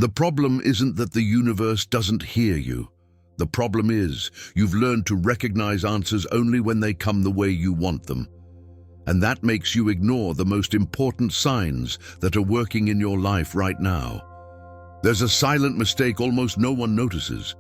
The problem isn't that the universe doesn't hear you. The problem is you've learned to recognize answers only when they come the way you want them. And that makes you ignore the most important signs that are working in your life right now. There's a silent mistake almost no one notices.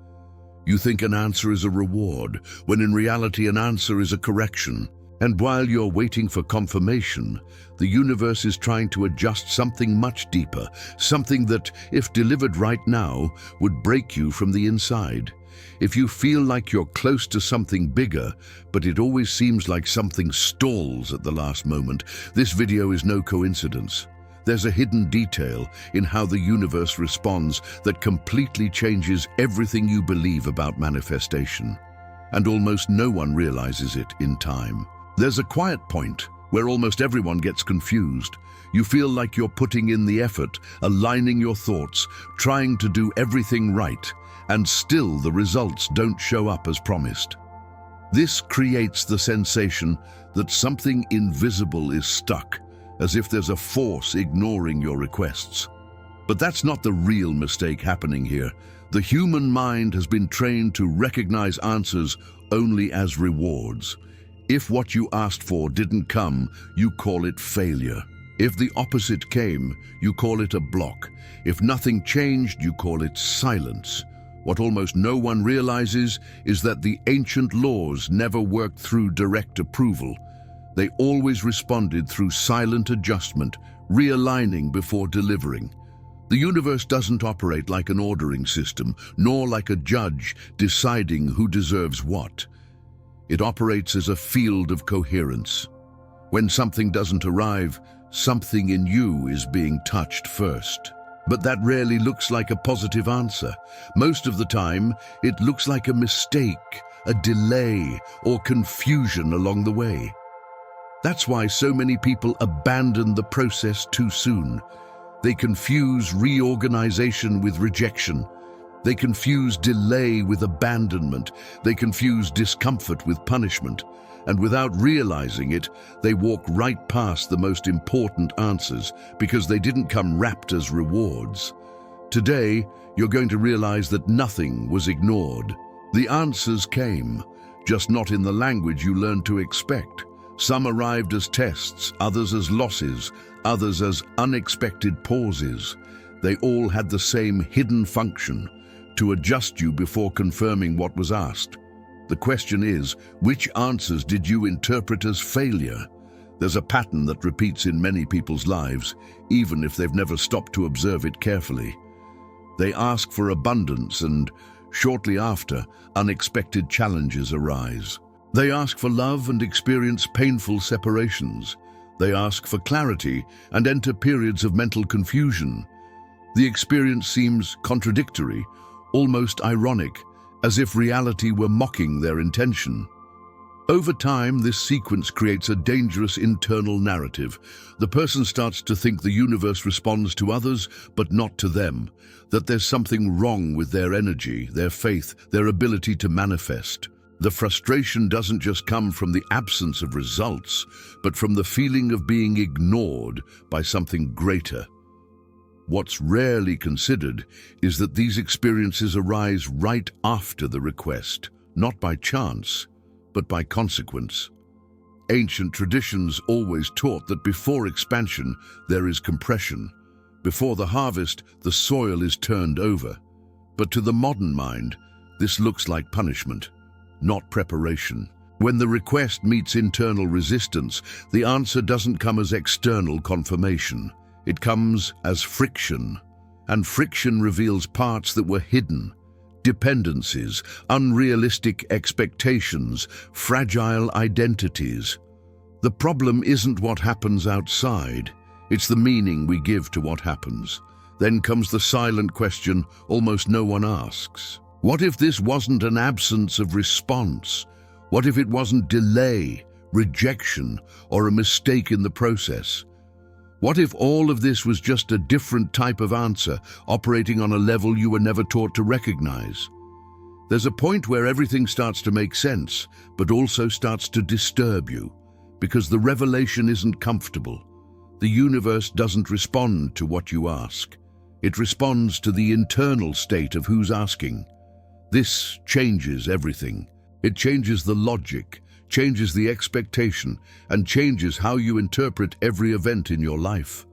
You think an answer is a reward, when in reality an answer is a correction. And while you're waiting for confirmation, the universe is trying to adjust something much deeper, something that, if delivered right now, would break you from the inside. If you feel like you're close to something bigger, but it always seems like something stalls at the last moment, this video is no coincidence. There's a hidden detail in how the universe responds that completely changes everything you believe about manifestation. And almost no one realizes it in time. There's a quiet point where almost everyone gets confused. You feel like you're putting in the effort, aligning your thoughts, trying to do everything right, and still the results don't show up as promised. This creates the sensation that something invisible is stuck, as if there's a force ignoring your requests. But that's not the real mistake happening here. The human mind has been trained to recognize answers only as rewards. If what you asked for didn't come, you call it failure. If the opposite came, you call it a block. If nothing changed, you call it silence. What almost no one realizes is that the ancient laws never worked through direct approval. They always responded through silent adjustment, realigning before delivering. The universe doesn't operate like an ordering system, nor like a judge deciding who deserves what. It operates as a field of coherence. When something doesn't arrive, something in you is being touched first. But that rarely looks like a positive answer. Most of the time, it looks like a mistake, a delay, or confusion along the way. That's why so many people abandon the process too soon. They confuse reorganization with rejection. They confuse delay with abandonment. They confuse discomfort with punishment. And without realizing it, they walk right past the most important answers because they didn't come wrapped as rewards. Today, you're going to realize that nothing was ignored. The answers came, just not in the language you learned to expect. Some arrived as tests, others as losses, others as unexpected pauses. They all had the same hidden function: to adjust you before confirming what was asked. The question is, which answers did you interpret as failure? There's a pattern that repeats in many people's lives, even if they've never stopped to observe it carefully. They ask for abundance and, shortly after, unexpected challenges arise. They ask for love and experience painful separations. They ask for clarity and enter periods of mental confusion. The experience seems contradictory, almost ironic, as if reality were mocking their intention. Over time, this sequence creates a dangerous internal narrative. The person starts to think the universe responds to others, but not to them, that there's something wrong with their energy, their faith, their ability to manifest. The frustration doesn't just come from the absence of results, but from the feeling of being ignored by something greater. What's rarely considered is that these experiences arise right after the request, not by chance, but by consequence. Ancient traditions always taught that before expansion, there is compression. Before the harvest, the soil is turned over. But to the modern mind, this looks like punishment, not preparation. When the request meets internal resistance, the answer doesn't come as external confirmation. It comes as friction, and friction reveals parts that were hidden: dependencies, unrealistic expectations, fragile identities. The problem isn't what happens outside, it's the meaning we give to what happens. Then comes the silent question almost no one asks. What if this wasn't an absence of response? What if it wasn't delay, rejection, or a mistake in the process? What if all of this was just a different type of answer, operating on a level you were never taught to recognize? There's a point where everything starts to make sense, but also starts to disturb you, because the revelation isn't comfortable. The universe doesn't respond to what you ask. It responds to the internal state of who's asking. This changes everything. It changes the logic, changes the expectation, and changes how you interpret every event in your life.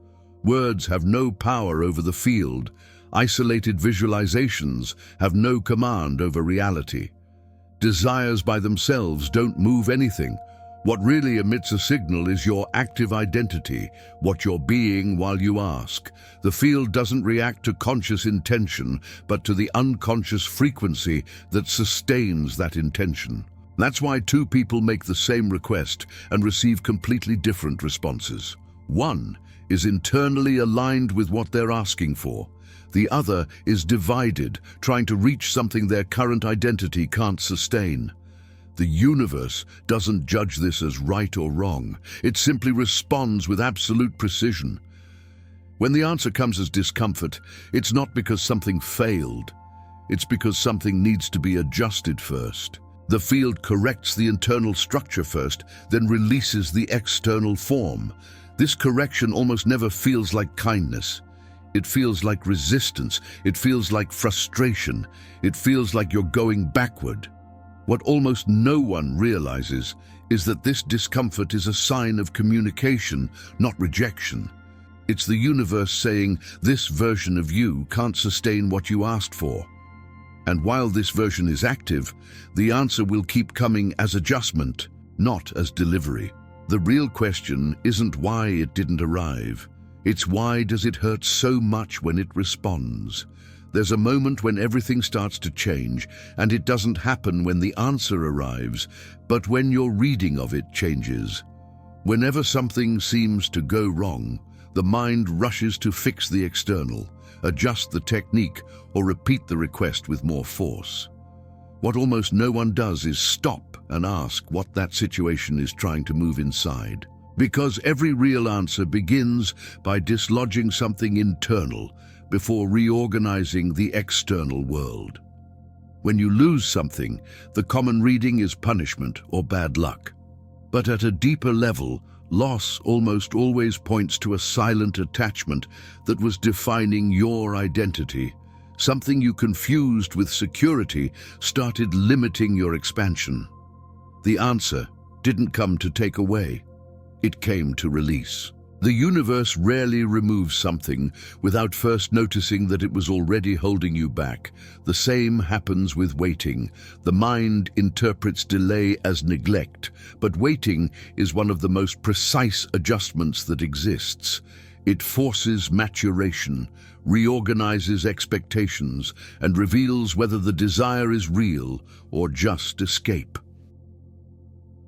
Words have no power over the field. Isolated visualizations have no command over reality. Desires by themselves don't move anything. What really emits a signal is your active identity, what you're being while you ask. The field doesn't react to conscious intention, but to the unconscious frequency that sustains that intention. That's why two people make the same request and receive completely different responses. One is internally aligned with what they're asking for. The other is divided, trying to reach something their current identity can't sustain. The universe doesn't judge this as right or wrong. It simply responds with absolute precision. When the answer comes as discomfort, it's not because something failed. It's because something needs to be adjusted first. The field corrects the internal structure first, then releases the external form. This correction almost never feels like kindness. It feels like resistance. It feels like frustration. It feels like you're going backward. What almost no one realizes is that this discomfort is a sign of communication, not rejection. It's the universe saying, this version of you can't sustain what you asked for. And while this version is active, the answer will keep coming as adjustment, not as delivery. The real question isn't why it didn't arrive. It's why does it hurt so much when it responds? There's a moment when everything starts to change, and it doesn't happen when the answer arrives, but when your reading of it changes. Whenever something seems to go wrong, the mind rushes to fix the external, adjust the technique, or repeat the request with more force. What almost no one does is stop and ask what that situation is trying to move inside. Because every real answer begins by dislodging something internal before reorganizing the external world. When you lose something, the common reading is punishment or bad luck. But at a deeper level, loss almost always points to a silent attachment that was defining your identity. Something you confused with security started limiting your expansion. The answer didn't come to take away. It came to release. The universe rarely removes something without first noticing that it was already holding you back. The same happens with waiting. The mind interprets delay as neglect, but waiting is one of the most precise adjustments that exists. It forces maturation, reorganizes expectations, and reveals whether the desire is real or just escape.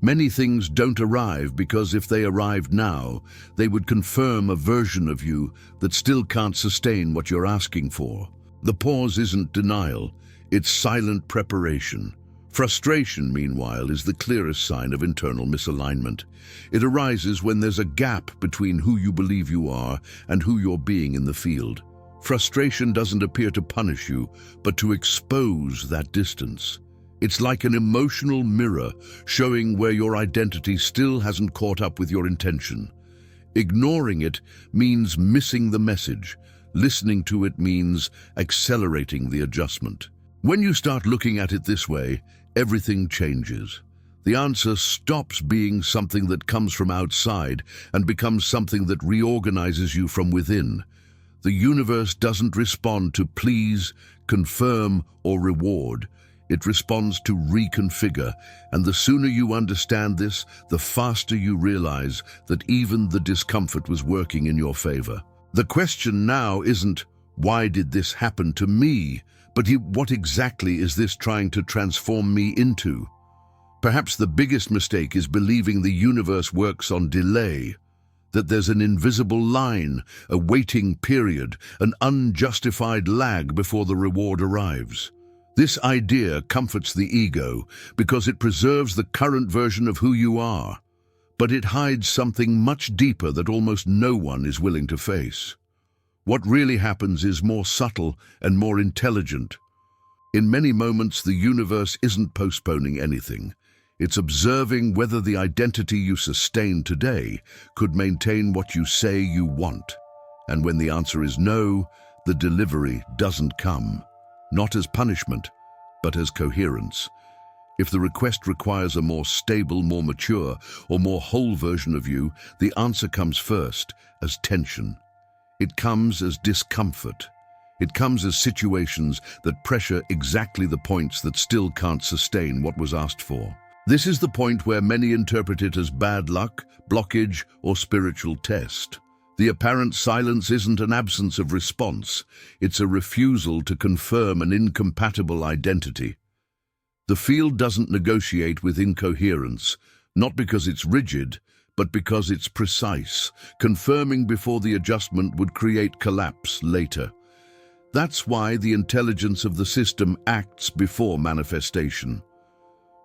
Many things don't arrive because if they arrived now, they would confirm a version of you that still can't sustain what you're asking for. The pause isn't denial, it's silent preparation. Frustration, meanwhile, is the clearest sign of internal misalignment. It arises when there's a gap between who you believe you are and who you're being in the field. Frustration doesn't appear to punish you, but to expose that distance. It's like an emotional mirror showing where your identity still hasn't caught up with your intention. Ignoring it means missing the message. Listening to it means accelerating the adjustment. When you start looking at it this way, everything changes. The answer stops being something that comes from outside and becomes something that reorganizes you from within. The universe doesn't respond to please, confirm, or reward. It responds to reconfigure, and the sooner you understand this, the faster you realize that even the discomfort was working in your favor. The question now isn't, why did this happen to me? But what exactly is this trying to transform me into? Perhaps the biggest mistake is believing the universe works on delay, that there's an invisible line, a waiting period, an unjustified lag before the reward arrives. This idea comforts the ego because it preserves the current version of who you are, but it hides something much deeper that almost no one is willing to face. What really happens is more subtle and more intelligent. In many moments, the universe isn't postponing anything. It's observing whether the identity you sustain today could maintain what you say you want. And when the answer is no, the delivery doesn't come, not as punishment, but as coherence. If the request requires a more stable, more mature, or more whole version of you, the answer comes first as tension. It comes as discomfort. It comes as situations that pressure exactly the points that still can't sustain what was asked for. This is the point where many interpret it as bad luck, blockage, or spiritual test. The apparent silence isn't an absence of response. It's a refusal to confirm an incompatible identity. The field doesn't negotiate with incoherence, not because it's rigid, but because it's precise, confirming before the adjustment would create collapse later. That's why the intelligence of the system acts before manifestation.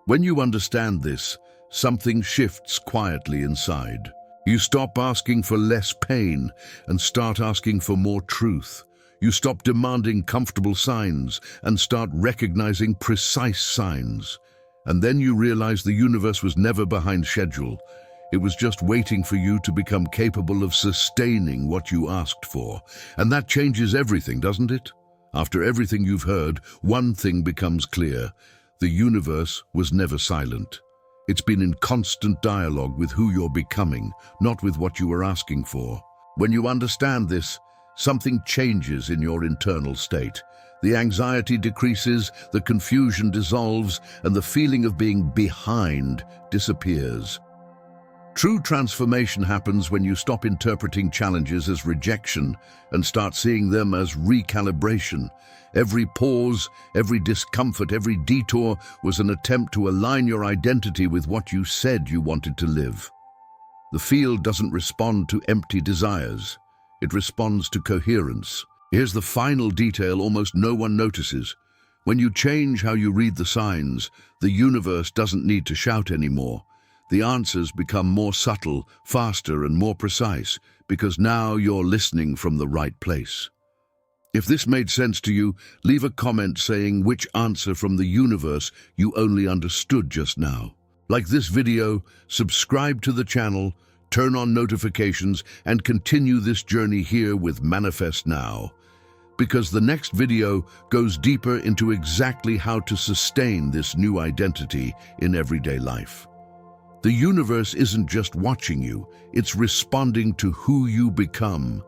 When you understand this, something shifts quietly inside. You stop asking for less pain and start asking for more truth. You stop demanding comfortable signs and start recognizing precise signs. And then you realize the universe was never behind schedule. It was just waiting for you to become capable of sustaining what you asked for. And that changes everything, doesn't it? After everything you've heard, one thing becomes clear. The universe was never silent. It's been in constant dialogue with who you're becoming, not with what you were asking for. When you understand this, something changes in your internal state. The anxiety decreases, the confusion dissolves, and the feeling of being behind disappears. True transformation happens when you stop interpreting challenges as rejection and start seeing them as recalibration. Every pause, every discomfort, every detour was an attempt to align your identity with what you said you wanted to live. The field doesn't respond to empty desires. It responds to coherence. Here's the final detail almost no one notices. When you change how you read the signs, the universe doesn't need to shout anymore. The answers become more subtle, faster, and more precise, because now you're listening from the right place. If this made sense to you, leave a comment saying which answer from the universe you only understood just now. Like this video, subscribe to the channel, turn on notifications, and continue this journey here with Manifest Now. Because the next video goes deeper into exactly how to sustain this new identity in everyday life. The universe isn't just watching you, it's responding to who you become.